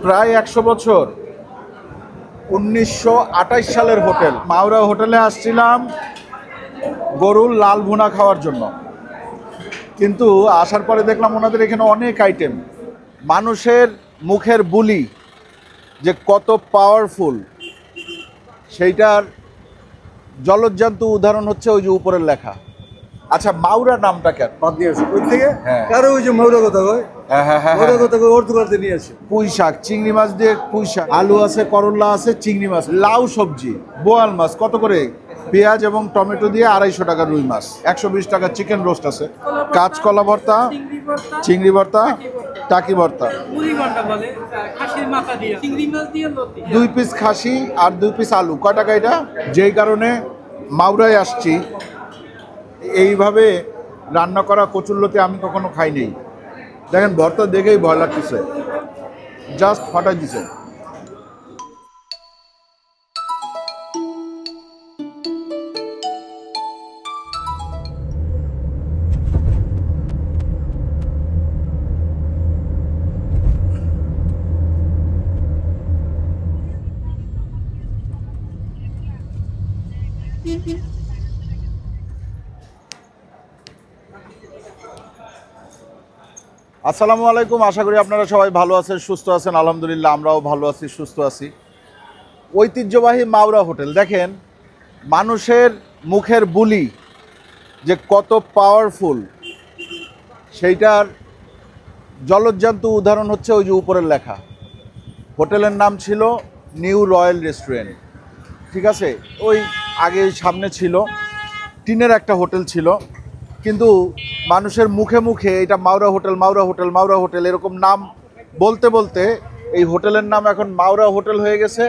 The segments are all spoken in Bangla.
প্রায় 100 বছর, 1928 সালের হোটেল। মাওরা হোটেলে আসছিলাম গরুর লাল ভুনা খাওয়ার জন্য, কিন্তু আসার পরে দেখলাম ওনাদের এখানে অনেক আইটেম। মানুষের মুখের বুলি যে কত পাওয়ারফুল সেইটার জলজ্জান্ত উদাহরণ হচ্ছে ওই যে উপরের লেখা। আচ্ছা, মাওরা নামটা কেন? বাদ নিয়ে আসে ওই থেকে। হ্যাঁ। কারো ওই যে মৌরা কথা কয়, হ্যাঁ হ্যাঁ হ্যাঁ মৌরা কথা কয়, অর্থ করতে নিয়ে আসে। পুঁই শাক, চিংড়ি মাছ দিয়ে পুঁই শাক, আলু আছে, করলা আছে, চিংড়ি মাছ, লাউ সবজি, বোয়াল মাছ কত করে, পেঁয়াজ এবং টমেটো দিয়ে 250 টাকা রুই মাছ, 120 টাকা চিকেন রোস্ট আছে, কাঁচকলা ভর্তা, চিংড়ি ভর্তা, টাকি ভর্তা, 2 পিস খাসি আর 2 পিস আলু। কয় টাকা এটা? যেই কারণে মাওরায় আসছি, এইভাবে রান্না করা কচুরলতি আমি কখনো খাইনি। দেখেন ভর্তা দেখেই ভয় লাগতেছে, জাস্ট ফাটাই দিছে। আসসালামু আলাইকুম, আশা করি আপনারা সবাই ভালো আছেন, সুস্থ আছেন। আলহামদুলিল্লাহ আমরাও ভালো আছি, সুস্থ আছি। ঐতিহ্যবাহী মাওরা হোটেল, দেখেন মানুষের মুখের বুলি যে কত পাওয়ারফুল সেইটার জলজ্জান্ত উদাহরণ হচ্ছে ওই যে উপরের লেখা। হোটেলের নাম ছিল নিউ রয়্যাল রেস্টুরেন্ট, ঠিক আছে? ওই আগে সামনে ছিল টিনের একটা হোটেল ছিল, কিন্তু মানুষের মুখে মুখে এটা মাওরা হোটেল, মাওরা হোটেল, মাওরা হোটেল এরকম নাম বলতে বলতে এই হোটেলের নাম এখন মাওরা হোটেল হয়ে গেছে,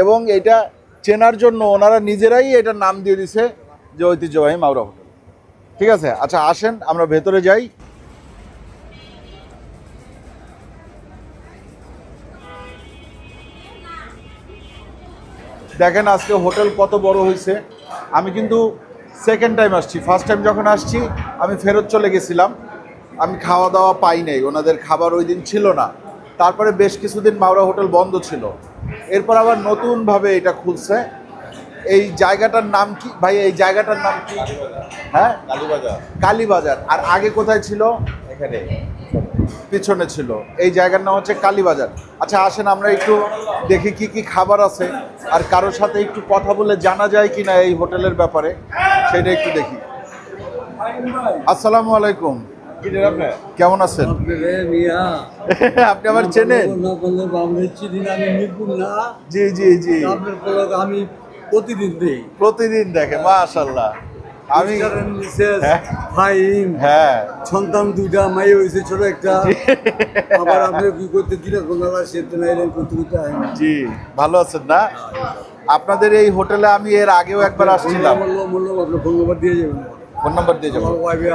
এবং এটা চেনার জন্য ওনারা নিজেরাই এটার নাম দিয়ে দিছে যে ঐতিহ্যবাহী মাওরা হোটেল। ঠিক আছে, আচ্ছা আসেন আমরা ভেতরে যাই। দেখেন আজকে হোটেল কত বড় হয়েছে। আমি কিন্তু সেকেন্ড টাইম আসছি, ফার্স্ট টাইম যখন আসছি আমি ফেরত চলে গেছিলাম, আমি খাওয়া দাওয়া পাই নাই, ওনাদের খাবার ওই দিন ছিল না। তারপরে বেশ কিছুদিন মাওরা হোটেল বন্ধ ছিল, এরপর আবার নতুনভাবে এটা খুলছে। এই জায়গাটার নাম কি ভাই? এই জায়গাটার নাম কি? হ্যাঁ, কালীবাজার। কালীবাজার। আর আগে কোথায় ছিল? এখানে পিছনে ছিল। এই জায়গার নাম হচ্ছে কালীবাজার। আচ্ছা আসেন আমরা একটু দেখি কি কি খাবার আছে, আর কারোর সাথে একটু কথা বলে জানা যায় কিনা এই হোটেলের ব্যাপারে, সেটা একটু দেখি। আসসালামু আলাইকুম, কেমন আছেন? আপনি আবার চেনেন? জি জি জি, আমি প্রতিদিন দেখে, মাশাআল্লাহ। আমি হ্যাঁ, সন্তান 2টা, মাই হয়েছে ছোট একটা। আবার আপনি কি করতে দিলেন? জি, ভালো আছেন না? আপনাদের এই হোটেলে আমি এর আগেও একবার আসছিলাম। ফোন নাম্বার দিয়ে যাবেন। ফোন নাম্বার দিয়ে যাবো।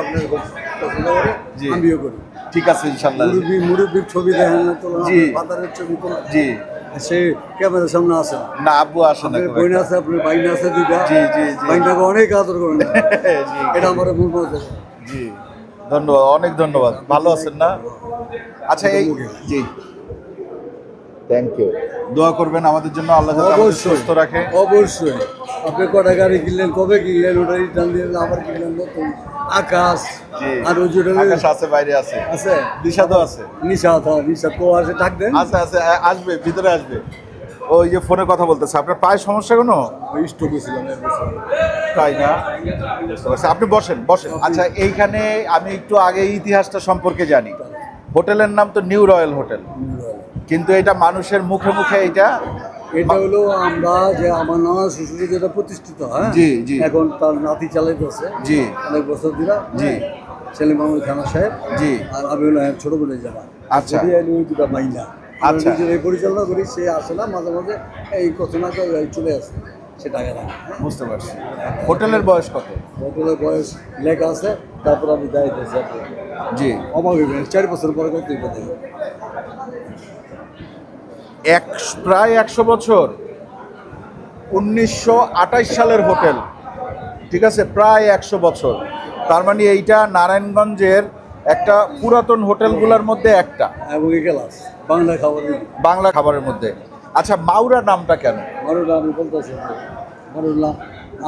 আপনার পছন্দ করে আমিও করি। ঠিক আছে ইনশাআল্লাহ। মুরব্বীর ছবি দেখেন না তো? জি, ফাদারের ছবি তো। জি, সে ক্যামেরার সামনে আসে না? আব্বু আসে না। বোন আছে, আপনার বাইন আছে 2টা। জি জি জি, বাইনটাকে অনেক আদর করেন। জি, এটা আমার মন পছন্দ। জি, ধন্যবাদ, অনেক ধন্যবাদ। ভালো আছেন না? আচ্ছা এই জি, থ্যাংক ইউ। দোয়া করবেন আমাদের জন্য, আল্লাহ যাতে আমাদের সুস্থ রাখে। অবশ্যই। আপনি কটা গাড়ি কিনলেন, কবে কিনলেন? ওটা রিটার্ন দিলেন, আবার কিনলেন নতুন। আকাশ আর ওই যেটা আকাশ আছে, বাইরে আছে, আছে, নিশাদও আছে। নিশাদ, নিশাদ তো আছে, ডাক দেন। আছে আছে, আসবে, ভিতরে আসবে। ওই যে ফোনে কথা বলতেছে। আপনার পায়ের সমস্যা কোনো? স্টক হয়েছিলাম। তাই না? আপনি বসেন বসেন। আচ্ছা এইখানে আমি একটু আগে ইতিহাসটা সম্পর্কে জানি। হোটেলের নাম তো নিউ রয়্যাল হোটেল, কিন্তু এটা মানুষের মুখে মুখে এটা হলো আমরা যে আমার নানা শ্বশুর যেটা প্রতিষ্ঠিত, হ্যাঁ জি জি, এখন তার নাতি চালাইতেছে জি, অনেক বছর দিলা। জি, সেলিম মাহমুদ খানা সাহেব, জি। আর আমি হলো ছোট বোনের জামা। আচ্ছা, ওই 2টা মাইনা। আচ্ছা, এই পরিচালনা করি। সে আসে না, মাঝে মাঝে এই ঘটনা চলে আসে, সে টাকা না। বুঝতে পারছি। হোটেলের বয়স কত? হোটেলের বয়স লেখা আছে, তারপর আমি দায়িত্ব। জি, অবাক হইবেন, 4 বছর পরে কত প্রায় 100 বছর, 1928 সালের হোটেল, ঠিক আছে? প্রায় 100 বছর। তার মানে এইটা নারায়ণগঞ্জের একটা পুরাতন হোটেলগুলোর মধ্যে একটা এবং ক্লাস বাংলা খাবার বাংলা খাবারের মধ্যে। আচ্ছা, মাওরা নামটা কেন? মারুলা আমি বলতেছি মারুলা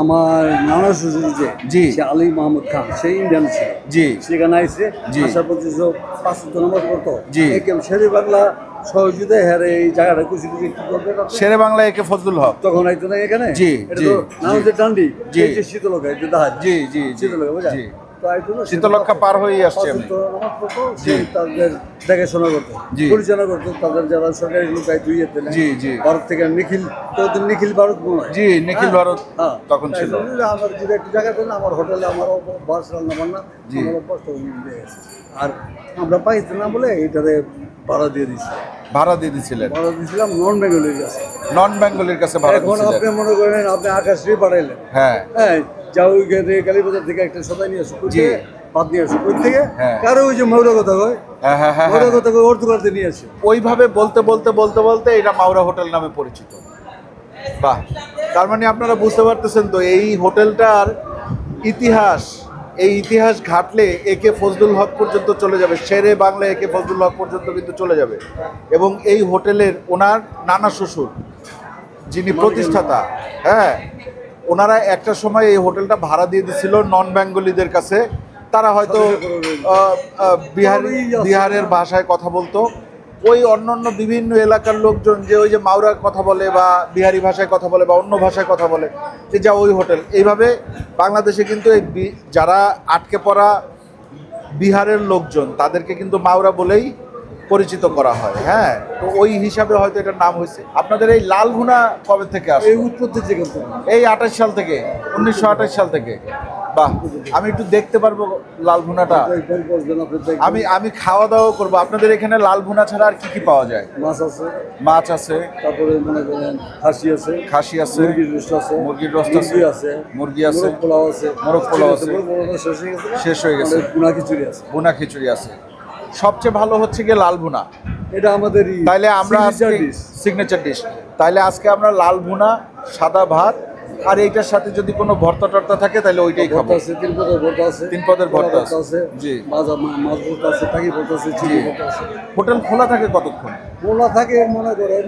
আমার নানা শ্বশুর যে জি। সে আলী মাহমুদ খান সেই ইন্ডিয়ান ছিল, জি সেখানে আইসে জি। আসার পর পাঁচ নাম্বার পড়তো জি। শেরে বাংলা সহযোগিতায় হ্যাঁ এই জায়গাটা কুচি কুচি কি করবে না? শেরে বাংলা একে ফজলুল হক। তখন আইতো না এখানে জি, এটা জি, তো নাম যে ডান্ডি জি। এই যে শীতলকা এই যে দাহাজ জি জি জি শীতলকা বুঝা জি। তো আইতো না শীতলক্ষা পার হয়েই আসছি আমি। নামাজ পড়তো জি। সে তাদের দেখাশোনা করতো জি। পরিচালনা করতো তাদের যারা সরকারি লোক আই দুই যেতেন জি, জি। ভারত থেকে নিখিল তো ওদের নিখিল ভারত মনে হয়। জি, নিখিল হ্যাঁ, ভারত হ্যাঁ। তখন ছিল। তাই জন্য আমার যদি একটু জায়গা দেন আমার হোটেলে আমার বাস রান্না বান্না জি। আমার অভ্যাস তো দিয়ে গেছে। আর আমরা পাইতে না বলে এইটারে ভাড়া দিয়ে দিচ্ছি, ভাড়া দিয়ে দিছিলেন, ভাড়া দিয়েছিলাম নন বেঙ্গলির কাছে। নন বেঙ্গলির কাছে ভাড়া এখন দিছিলেন। আপনি মনে করেন আপনি আকাশে পাঠাইলেন, হ্যাঁ হ্যাঁ যাও ওই কালীবাজার থেকে একটা সদাই নিয়ে আসো জি। বাদ নিয়ে আসো ওই থেকে হ্যাঁ। কারো ওই যে মৌরা কথা কয় হ্যাঁ হ্যাঁ হ্যাঁ, মৌরা হ্যাঁ। কথা কয় ওর দোকানতে নিয়ে আসে। ওইভাবে বলতে বলতে বলতে বলতে এটা মাওরা হোটেল নামে পরিচিত। বাহ, তার মানে আপনারা বুঝতে পারতেছেন তো এই হোটেলটার ইতিহাস, এই ইতিহাস ঘাটলে একে ফজলুল হক পর্যন্ত চলে যাবে, শেরে বাংলা একে ফজলুল হক পর্যন্ত কিন্তু চলে যাবে। এবং এই হোটেলের ওনার নানা শ্বশুর যিনি প্রতিষ্ঠাতা, হ্যাঁ, ওনারা একটা সময় এই হোটেলটা ভাড়া দিয়ে দিছিল নন বেঙ্গলিদের কাছে। তারা হয়তো বিহারের ভাষায় কথা বলতো। ওই অন্যান্য বিভিন্ন এলাকার লোকজন যে ওই যে মাওরা কথা বলে বা বিহারি ভাষায় কথা বলে বা অন্য ভাষায় কথা বলে, যে যা ওই হোটেল। এইভাবে বাংলাদেশে কিন্তু এই যারা আটকে পড়া বিহারের লোকজন তাদেরকে কিন্তু মাওরা বলেই পরিচিত করা হয়। হ্যাঁ, তো ওই হিসাবে হয়তো এটার নাম হয়েছে। আপনাদের এই লাল ভুনা কবে থেকে আসে? এই উৎপত্তি যেখান থেকে এই 28 সাল থেকে, 1928 সাল থেকে। বাহ, আমি একটু দেখতে পারবো লাল ভুনাটা? একবার বসবেন আপনি দেখবেন। আমি খাওয়া দাওয়া করবো। আপনাদের এখানে লাল ভুনা ছাড়া আর কি কি পাওয়া যায়? মাছ আছে, মাছ আছে, তারপরে মনে করেন খাসি আছে, খাসি আছে, মুরগির রোস্ট আছে, মুরগির রোস্ট আছে, মুরগি আছে, মুরগি আছে, মোরগ পোলাও আছে, মোরগ পোলাও আছে। মোরগ পোলাওটা শেষ হয়ে গেছে না? শেষ হয়ে গেছে। আমাদের ভুনা খিচুড়ি আছে। ভুনা খিচুড়ি আছে। সবচেয়ে ভালো হচ্ছে গিয়ে লাল ভুনা। এটা আমাদের তাইলে আমরা সিগনেচার ডিশ। তাইলে আজকে আমরা লাল ভুনা, সাদা ভাত, আর এইটার সাথে যদি কোনো ভর্তা টর্তা থাকে তাহলে ওইটাই খাবো। আছে, তিন পদের ভর্তা আছে, তিন পদের ভর্তা ভর্তা আছে, জি। মাছ ভর্তা আছে, টাকি ভর্তা আছে, চিনি ভর্তা আছে। হোটেল খোলা থাকে কতক্ষণ? খোলা থাকে মনে করেন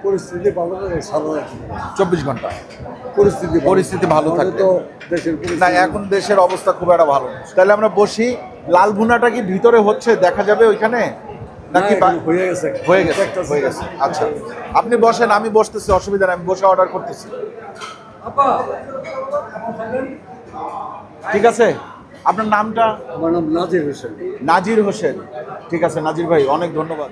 পরিস্থিতি ভালো থাকে সারা রাত 24 ঘন্টা। পরিস্থিতি ভালো আমাদের থাকলে। তো দেশের না, পরিস্থিতি এখন দেশের অবস্থা খুব একটা ভালো না। তাহলে আমরা বসি। লাল ভুনাটা কি ভিতরে হচ্ছে, দেখা যাবে ওইখানে নাকি? না, এখন হয়ে গেছে হয়ে গেছে, একটা হয়ে গেছে। আচ্ছা, আপনি বসেন, আমি বসতেছি, অসুবিধা নেই। আমি বসে অর্ডার করতেছি। ঠিক আছে, আপনার নামটা? আমার নাম নাজির হোসেন। নাজির হোসেন। ঠিক আছে নাজির ভাই, অনেক ধন্যবাদ।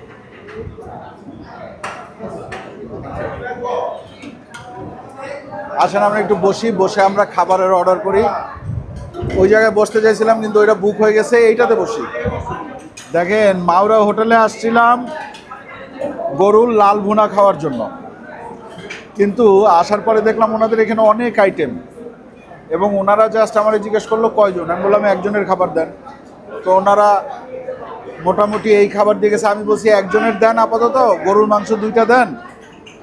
আসেন আমরা একটু বসি, বসে আমরা খাবারের অর্ডার করি। ওই জায়গায় বসতে চাইছিলাম কিন্তু ওইটা বুক হয়ে গেছে, এইটাতে বসি। দেখেন, মাওরা হোটেলে আসছিলাম গরুর লাল ভুনা খাওয়ার জন্য, কিন্তু আসার পরে দেখলাম ওনাদের এখানে অনেক আইটেম, এবং ওনারা জাস্ট আমার জিজ্ঞেস করলো কয়জন। আমি বললাম একজনের খাবার দেন। তো ওনারা মোটামুটি এই খাবার দিয়ে গেছে। আমি বলছি একজনের দেন আপাতত, গরুর মাংস 2টা দেন,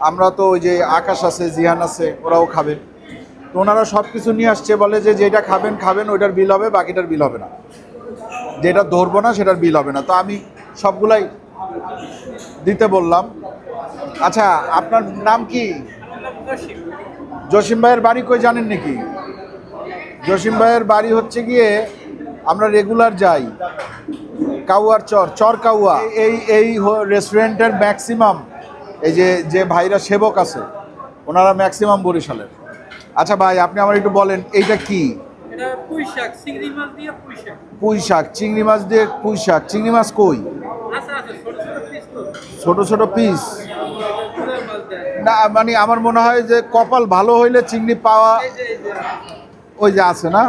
আমরা তো ওই যে আকাশ আছে, জিহান আছে, ওরাও খাবে। তো ওনারা সব কিছু নিয়ে আসছে, বলে যে যেটা খাবেন খাবেন, ওইটার বিল হবে, বাকিটার বিল হবে না। যেটা ধরবো না সেটার বিল হবে না। তো আমি সবগুলাই দিতে বললাম। আচ্ছা, আপনার নাম কি? জসিম ভাইয়ের বাড়ি কই জানেন নাকি? জসিম ভাইয়ের বাড়ি হচ্ছে গিয়ে, আমরা রেগুলার যাই কাউয়ার চর কাউয়া। এই রেস্টুরেন্টের ম্যাক্সিমাম এই যে ভাইরা সেবক আছে, ওনারা ম্যাক্সিমাম বরিশালের। আচ্ছা ভাই, আপনি আমার একটু বলেন এইটা কি? এটা পুঁই শাক, চিংড়ি মাছ দিয়ে পুঁই শাক। পুঁই শাক, চিংড়ি মাছ দিয়ে পুঁই শাক। চিংড়ি মাছ কই? আচ্ছা আচ্ছা, ছোট ছোট পিস তো। ছোট ছোট পিস? পুরো মাছ দেয়। না, মানে আমার মনে হয় যে কপাল ভালো হইলে চিংড়ি পাওয়া এই যে ওই যে আছে না।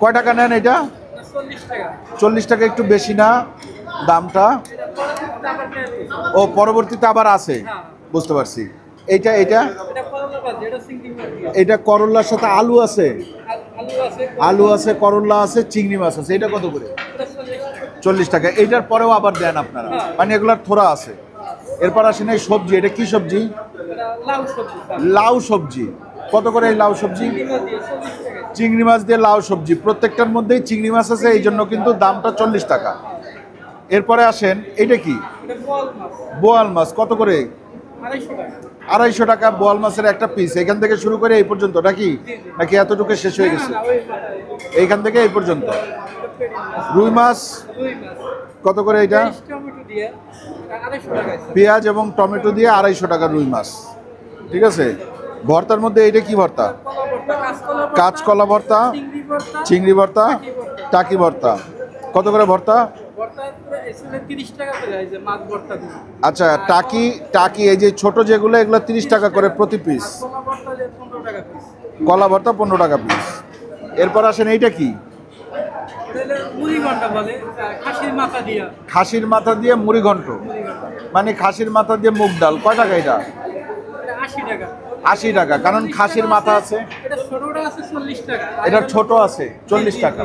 কয় টাকা নেন এটা? 40 টাকা। 40 টাকা, একটু বেশি না দামটা? এটা পরে আবার পেঁয়াজ। ও, পরবর্তীতে আবার আছে, হ্যাঁ। বুঝতে পারছি। এইটা এটা করলা ভাজি, এটা চিংড়ি মাছ দিয়ে। এটা করলার সাথে আলু আছে, আলু আছে, আলু আছে, করলা আছে, চিংড়ি মাছ আছে। এটা কত করে? এটা 40 টাকা। 40 টাকা। এইটার পরেও আবার দেন আপনারা, হ্যাঁ। মানে এগুলার থোড়া আছে। এরপর আসেন এই সবজি। এটা কি সবজি? এটা লাউ সবজি। লাউ সবজি। কত করে এই লাউ সবজি? চিংড়ি মাছ দিয়ে 40 টাকা। চিংড়ি মাছ দিয়ে লাউ সবজি, প্রত্যেকটার মধ্যেই চিংড়ি মাছ আছে, এই জন্য কিন্তু দামটা 40 টাকা। এরপরে আসেন, এটা কি? এটা বল মাছ বোয়াল মাছ কত করে? 250 টাকা। 250 টাকা বোয়াল মাছের একটা পিস। এখান থেকে শুরু করে এই পর্যন্ত নাকি, নাকি এতটুকু শেষ হয়ে গেছে? না, ওই মাছ। এইখান থেকে এই পর্যন্ত। এটা পেটি মাছ। রুই মাছ রুই মাছ। কত করে এটা? পেঁয়াজ, টমেটো দিয়ে 250 টাকা আছে। পেঁয়াজ এবং টমেটো দিয়ে 250 টাকা রুই মাছ। ঠিক আছে। ভর্তার মধ্যে এটা কি ভর্তা? কলা ভর্তা, কাঁচকলা ভর্তা, চিংড়ি ভর্তা, চিংড়ি ভর্তা, টাকি ভর্তা। টাকি ভর্তা। কত করে ভর্তা? ভর্তা পুরো এসলে 30 টাকা করে এই যে মাছ ভর্তা দিয়ে। আচ্ছা, টাকি টাকি এই যে ছোট যেগুলো, এগুলো 30 টাকা করে প্রতি পিস। আর কলা ভর্তা যে 15 টাকা পিস। কলা ভর্তা 15 টাকা পিস। এরপর আসেন, এইটা কি? এটা হলো মুড়ি ঘন্টা বলে, খাসির মাথা দিয়া। খাসির মাথা দিয়ে মুড়ি ঘন্ট, মুড়ি ঘন্টা। মানে খাসির মাথা দিয়ে মুগ ডাল। কয় টাকা এটা? এটা 80 টাকা। 80 টাকা, কারণ খাসির মাথা আছে। এটা ছোটটা আছে 40 টাকা। আর এটা ছোট আছে 40 টাকা।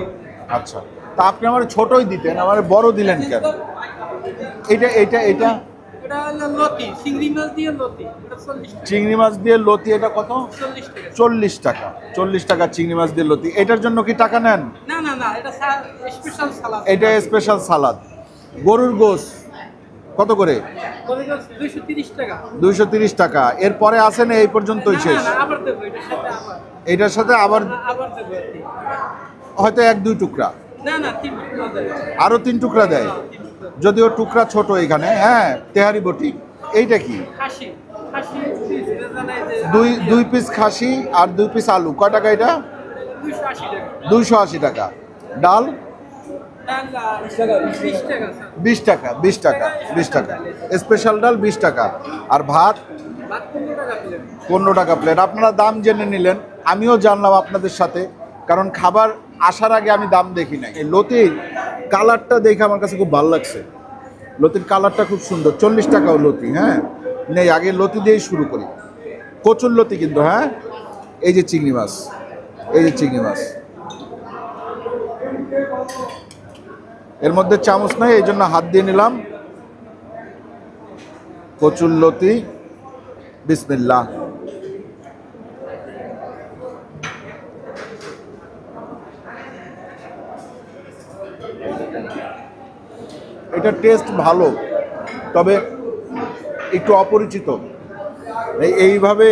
আচ্ছা, তা আপনি আমার ছোটই দিতেন, আমার বড় দিলেন কেন? এটা এটা এটা এটা হলো লতি, চিংড়ি মাছ দিয়ে লতি। এটা 40 টাকা। চিংড়ি মাছ দিয়ে লতি, এটা কত? 40 টাকা। 40 টাকা। 40 টাকা চিংড়ি মাছ দিয়ে লতি। এটার জন্য কি টাকা নেন? না না না, এটা স্পেশাল সালাদ। এটা স্পেশাল সালাদ। গরুর গোস কত করে? কলিগঞ্জ 230 টাকা। 230 টাকা। এরপরে আসেন, এই পর্যন্তই না, শেষ। না, আবার দেবো এটার সাথে আবার। এটার সাথে আবার আবার দেবো আর কি। হয়তো 1-2 টুকরা, না না, 3 টুকরা দেবে। আরো 3 টুকরা দেয়। হ্যাঁ, 3 টুকরা। যদিও টুকরা ছোট এখানে। হ্যাঁ, তেহারি বটি। এইটা কি? খাসি খাসি পিস রেজালাই যে দুই পিস খাসি আর 2 পিস আলু। কয় টাকা এটা? 280 টাকা। 280 টাকা। ডাল ডাল 20 টাকা স্যার। 20 টাকা। 20 টাকা। 20 টাকা স্পেশাল ডাল 20 টাকা। আর ভাত ভাত 15 টাকা প্লেট। 15 টাকা প্লেট। আপনারা দাম জেনে নিলেন, আমিও জানলাম আপনাদের সাথে, কারণ খাবার আসার আগে আমি দাম দেখি নাই। এই লতির কালারটা দেখে আমার কাছে খুব ভালো লাগছে। লতির কালারটা খুব সুন্দর। 40 টাকাও লতি। হ্যাঁ, নেই, আগে লতি দিয়েই শুরু করি। কচুর লতি কিন্তু। হ্যাঁ, এই যে চিংড়ি মাছ, এই যে চিংড়ি মাছ। এর মধ্যে চামচ নাই, এই জন্য হাত দিয়ে নিলাম। কচুর লতি, বিসমিল্লাহ। এটা টেস্ট ভালো, তবে একটু অপরিচিত। এইভাবে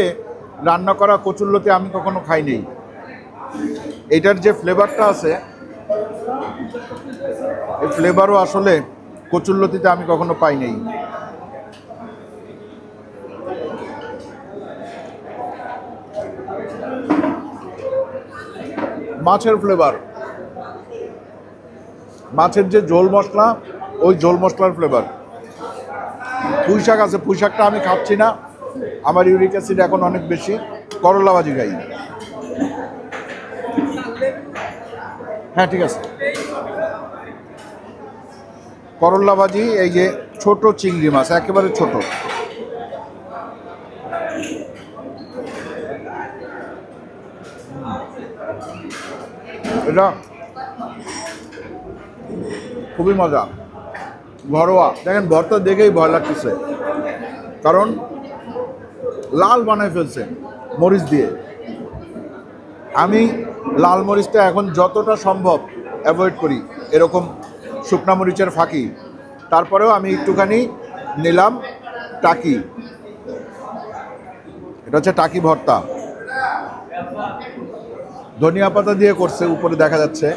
রান্না করা কচুরলতি আমি কখনো খাইনি। এটার যে ফ্লেভারটা আছে, এই ফ্লেভারও আসলে কচুরলতিতে আমি কখনো পাইনি। মাছের ফ্লেভার, মাছের যে ঝোল মশলা, ওই ঝোল মশলার ফ্লেভার। পুঁই শাক আছে, পুঁই শাকটা আমি খাচ্ছি না, আমার ইউরিক অ্যাসিড এখন অনেক বেশি। করলা ভাজি খাই। হ্যাঁ, ঠিক আছে। করলা ভাজি, এই যে ছোট চিংড়ি মাছ, একেবারে ছোট। এটা খুবই মজা, ঘরোয়া। দেখেন ভর্তা দেখেই ভয় লাগতেছে, কারণ লাল বানায় ফেলছে মরিচ দিয়ে। আমি লাল মরিচটা এখন যতটা সম্ভব অ্যাভয়েড করি, এরকম শুকনা মরিচের ফাঁকি। তারপরেও আমি একটুখানি নিলাম টাকি। এটা হচ্ছে টাকি ভর্তা, ধনিয়া পাতা দিয়ে করছে, উপরে দেখা যাচ্ছে।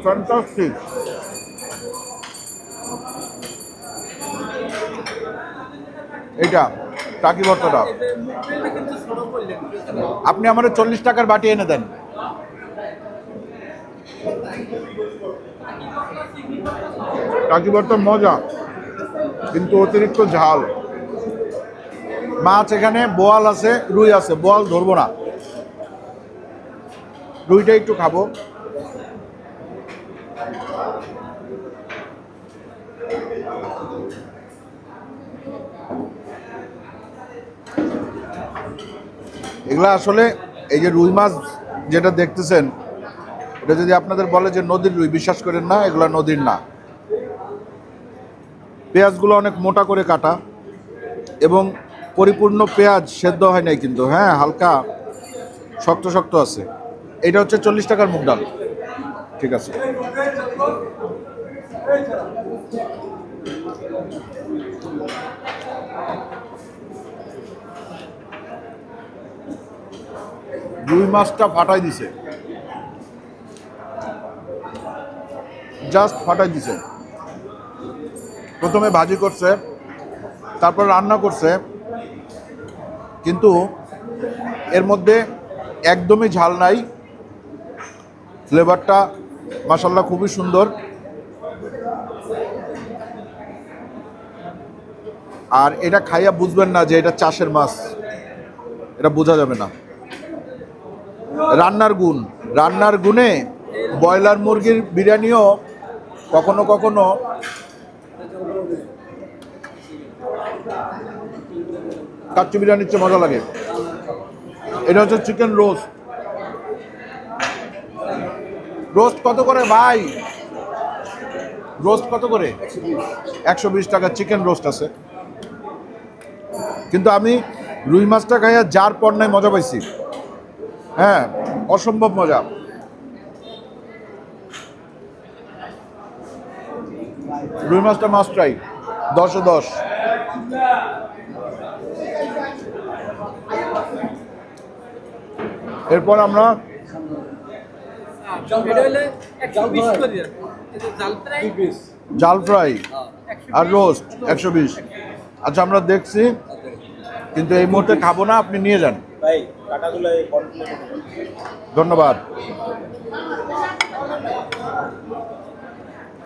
ফ্যান্টাস্টিক। এইটা টাকি ভর্তাটা মুখটা কিন্তু ছোট করলেন। আপনি আমার 40 টাকার বাটি এনে দেন। টাকি ভর্তার মজা, কিন্তু অতিরিক্ত ঝাল। মাছ এখানে বোয়াল আছে, রুই আছে। বোয়াল ধরবো না, রুইটা একটু খাবো। এগুলা আসলে, এই যে রুই মাছ যেটা দেখতেছেন, এটা যদি আপনাদের বলে যে নদীর রুই, বিশ্বাস করেন না, এগুলা নদীর না। পেঁয়াজগুলো অনেক মোটা করে কাটা, এবং পরিপূর্ণ পেঁয়াজ সেদ্ধ হয় নাই কিন্তু, হ্যাঁ হালকা শক্ত শক্ত আছে। এটা হচ্ছে 40 টাকার মুগ ডাল। ঠিক আছে, রুই মাছটা ফাটাই দিছে, জাস্ট ফাটাই দিছে। প্রথমে ভাজি করছে, তারপর রান্না করছে, কিন্তু এর মধ্যে একদমই ঝাল নাই। ফ্লেভারটা মাশাআল্লাহ খুবই সুন্দর। আর এটা খাইয়া বুঝবেন না যে এটা চাষের মাছ, এটা বোঝা যাবে না। রান্নার গুণে ব্রয়লার মুরগির বিরিয়ানিও কখনো কখনো কাচ্চি বিরিয়ানির চেয়ে মজা লাগে। এটা হচ্ছে চিকেন রোস্ট। রোস্ট কত করে ভাই? রোস্ট কত করে? 120 টাকা চিকেন রোস্ট আছে। কিন্তু আমি রুই মাছটা খাইয়া যার পর নাই মজা পাইছি, হ্যাঁ অসম্ভব মজা। রুই মাছটা মাস্ট ট্রাই, 10-এ 10। এরপর আমরা এটা হলে 120 করে দেন। এটা জাল ফ্রাই, জাল ফ্রাই আর রোস্ট 120। আচ্ছা আমরা দেখছি, কিন্তু এই মুহূর্তে খাবো না, আপনি নিয়ে যান ভাই। কাটাগুলো ধন্যবাদ।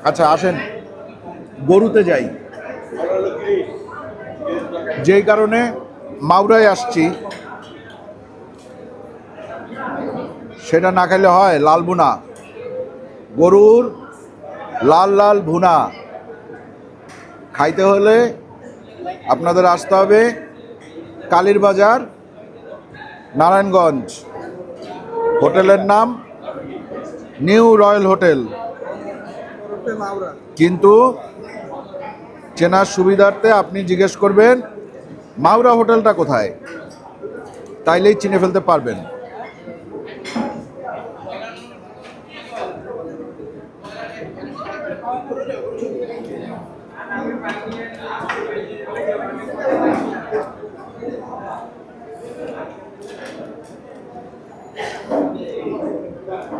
আচ্ছা আসেন গরুতে যাই। যেই কারণে মাওরায় আসছি, সেটা না খাইলে হয়। লাল ভুনা, গরুর লাল লাল ভুনা খাইতে হলে আপনাদের আসতে হবে কালীর বাজার, নারায়ণগঞ্জ। হোটেলের নাম নিউ রয়্যাল হোটেল। কিন্তু চেনার সুবিধার্থে আপনি জিজ্ঞেস করবেন মাওরা হোটেলটা কোথায়, তাইলেই চিনে ফেলতে পারবেন।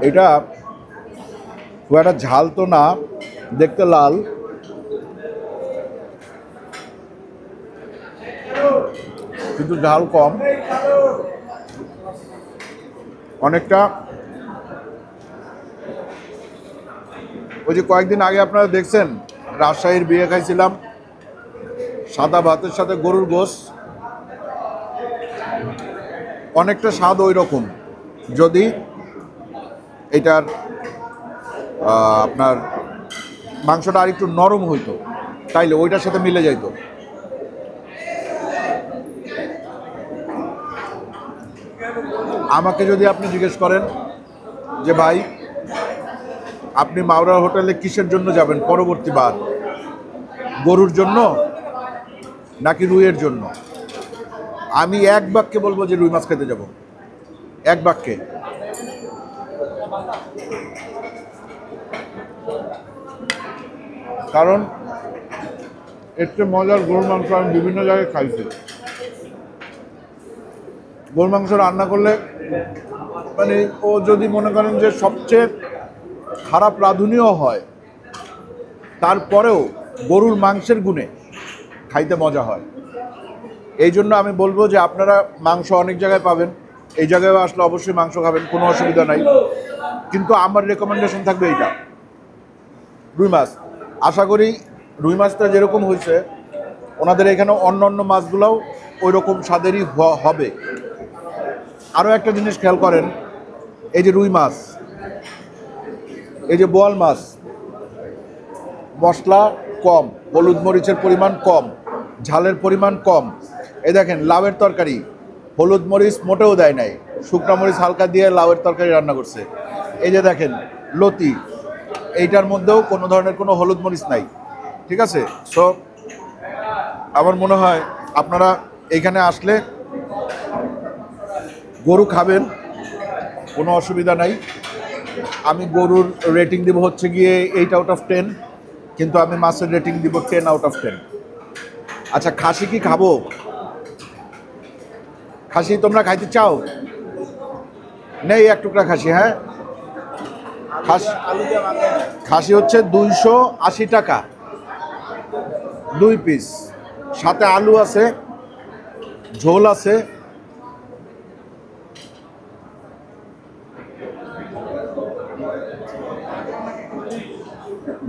এটা খুব একটা ঝাল তো না, দেখতে লাল, কিন্তু ঝাল কম। অনেকটা ওই যে কয়েকদিন আগে আপনারা দেখছেন রাজশাহীর বিয়ে খাইছিলাম, সাদা ভাতের সাথে গরুর গোশ, অনেকটা স্বাদ ওই রকম। যদি এটার আপনার মাংসটা আর একটু নরম হইতো, তাইলে ওইটার সাথে মিলে যাইতো। আমাকে যদি আপনি জিজ্ঞেস করেন যে ভাই আপনি মাওরা হোটেলে কিসের জন্য যাবেন পরবর্তী বার, গরুর জন্য নাকি রুইয়ের জন্য, আমি এক বাক্যে বলবো যে রুই মাছ খেতে যাব, এক বাক্যে। কারণ এর চেয়ে মজার গরুর মাংস আমি বিভিন্ন জায়গায় খাইছি। গরুর মাংস রান্না করলে মানে ও যদি মনে করেন যে সবচেয়ে খারাপ রাঁধুনিও হয়, তারপরেও গরুর মাংসের গুণে খাইতে মজা হয়। এই জন্য আমি বলবো যে আপনারা মাংস অনেক জায়গায় পাবেন, এই জায়গায় আসলে অবশ্যই মাংস খাবেন, কোনো অসুবিধা নাই। কিন্তু আমার রেকমেন্ডেশন থাকবে এইটা, রুই মাছ। আশা করি রুই মাছটা যেরকম হয়েছে ওনাদের এখানে অন্য অন্য মাছগুলোও ওই রকম স্বাদেরই হবে। আরও একটা জিনিস খেয়াল করেন, এই যে রুই মাছ, এই যে বোয়াল মাছ, মশলা কম, হলুদ মরিচের পরিমাণ কম, ঝালের পরিমাণ কম। এই দেখেন লাউয়ের তরকারি, হলুদ মরিচ মোটেও দেয় নাই, শুকনো মরিচ হালকা দিয়ে লাউয়ের তরকারি রান্না করছে। এই যে দেখেন লতি, এইটার মধ্যেও কোনো ধরনের কোনো হলুদ মরিচ নাই। ঠিক আছে, সো আমার মনে হয় আপনারা এখানে আসলে গরু খাবেন, কোনো অসুবিধা নাই। আমি গরুর রেটিং দিব হচ্ছে গিয়ে 8/10, কিন্তু আমি মাছের রেটিং দিব 10/10। আচ্ছা, খাসি কি খাবো? খাসি তোমরা খাইতে চাও? নেই এক টুকরা খাসি? হ্যাঁ, খাসি হচ্ছে 280 টাকা 2 পিস, সাথে আলু আছে, ঝোল আছে।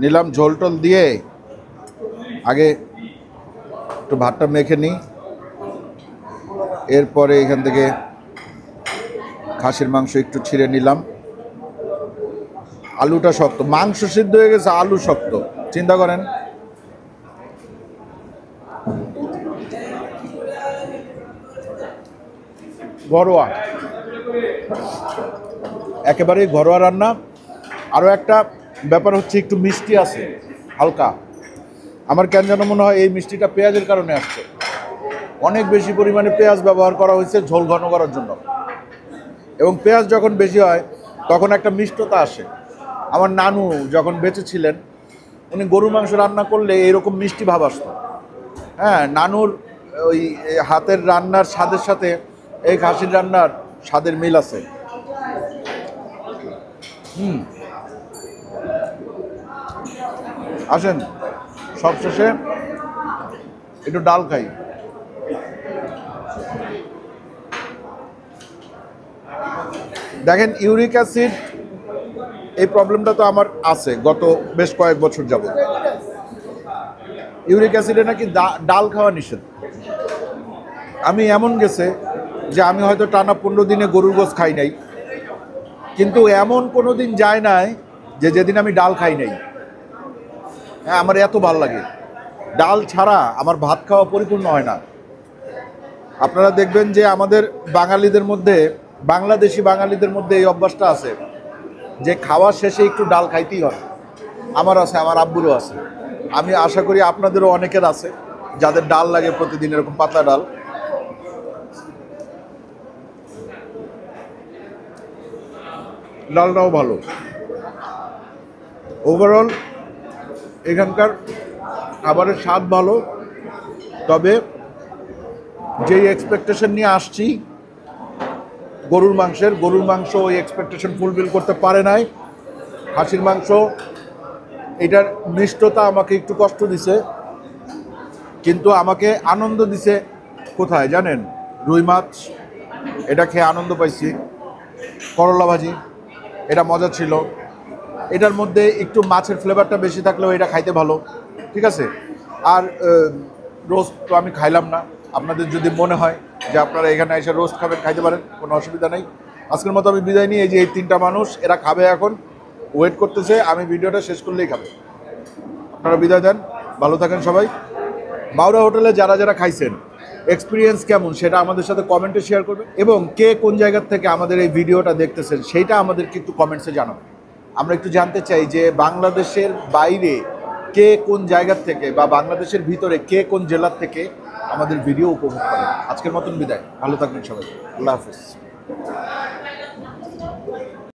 নিলাম ঝোল টোল দিয়ে, আগে একটু ভাতটা মেখে নিই, এরপরে এখান থেকে খাসির মাংস একটু ছিঁড়ে নিলাম। আলুটা শক্ত, মাংস সিদ্ধ হয়ে গেছে, আলু শক্ত, চিন্তা করেন। ঘরোয়া, একেবারেই ঘরোয়া রান্না। আরও একটা ব্যাপার হচ্ছে একটু মিষ্টি আছে হালকা। আমার কেন যেন মনে হয় এই মিষ্টিটা পেঁয়াজের কারণে আসছে। অনেক বেশি পরিমাণে পেঁয়াজ ব্যবহার করা হয়েছে ঝোল ঘন করার জন্য, এবং পেঁয়াজ যখন বেশি হয় তখন একটা মিষ্টতা আসে। আমার নানু যখন বেঁচে ছিলেন, উনি গরুর মাংস রান্না করলে এরকম মিষ্টি ভাব আসতো। হ্যাঁ, নানুর ওই হাতের রান্নার স্বাদের সাথে এই খাসির রান্নার স্বাদের মিল আছে। আসেন সবশেষে একটু ডাল খাই। দেখেন, ইউরিক অ্যাসিড এই প্রবলেমটা তো আমার আছে গত বেশ কয়েক বছর যাবত। ইউরিক অ্যাসিডে নাকি ডাল খাওয়া নিষেধ। আমি এমন গেছে যে আমি হয়তো টানা 15 দিনে গরুর গোশত খাই নাই, কিন্তু এমন কোনো দিন যায় নাই যে যেদিন আমি ডাল খাই নাই। হ্যাঁ, আমার এত ভালো লাগে। ডাল ছাড়া আমার ভাত খাওয়া পরিপূর্ণ হয় না। আপনারা দেখবেন যে আমাদের বাঙালিদের মধ্যে, বাংলাদেশি বাঙালিদের মধ্যে এই অভ্যাসটা আছে যে খাওয়ার শেষে একটু ডাল খাইতেই হয়। আমার আছে, আমার আব্বুরও আছে। আমি আশা করি আপনাদেরও অনেকের আছে যাদের ডাল লাগে প্রতিদিন, এরকম পাতলা ডাল। ডালটাও ভালো। ওভারঅল এখানকার খাবারের স্বাদ ভালো, তবে যেই এক্সপেকটেশন নিয়ে আসছি গরুর মাংস ওই এক্সপেকটেশন ফুলফিল করতে পারে নাই। খাসির মাংস এটার মিষ্টতা আমাকে একটু কষ্ট দিছে, কিন্তু আমাকে আনন্দ দিছে কোথায় জানেন? রুই মাছ, এটা খেয়ে আনন্দ পাইছি। করলা ভাজি, এটা মজা ছিল। এটার মধ্যে একটু মাছের ফ্লেভারটা বেশি থাকলেও এটা খাইতে ভালো, ঠিক আছে। আর রোস্ট তো আমি খাইলাম না। আপনাদের যদি মনে হয় যে আপনারা এখানে এসে রোস্ট খাবেন, খাইতে পারেন, কোনো অসুবিধা নেই। আজকের মতো আমি বিদায় নিই। এই যে এই 3টা মানুষ, এরা খাবে, এখন ওয়েট করতেছে, আমি ভিডিওটা শেষ করলেই খাবে। আপনারা বিদায় দেন, ভালো থাকেন সবাই। মাওরা হোটেলে যারা যারা খাইছেন, এক্সপিরিয়েন্স কেমন সেটা আমাদের সাথে কমেন্টে শেয়ার করবেন, এবং কে কোন জায়গা থেকে আমাদের এই ভিডিওটা দেখতেছেন সেইটা আমাদেরকে একটু কমেন্টসে জানাবেন। আমরা একটু জানতে চাই যে বাংলাদেশের বাইরে কে কোন জায়গার থেকে, বা বাংলাদেশের ভিতরে কে কোন জেলার থেকে আমাদের ভিডিও উপভোগ করেন। আজকের মতন বিদায়, ভালো থাকবেন সবাই, আল্লাহ হাফেজ।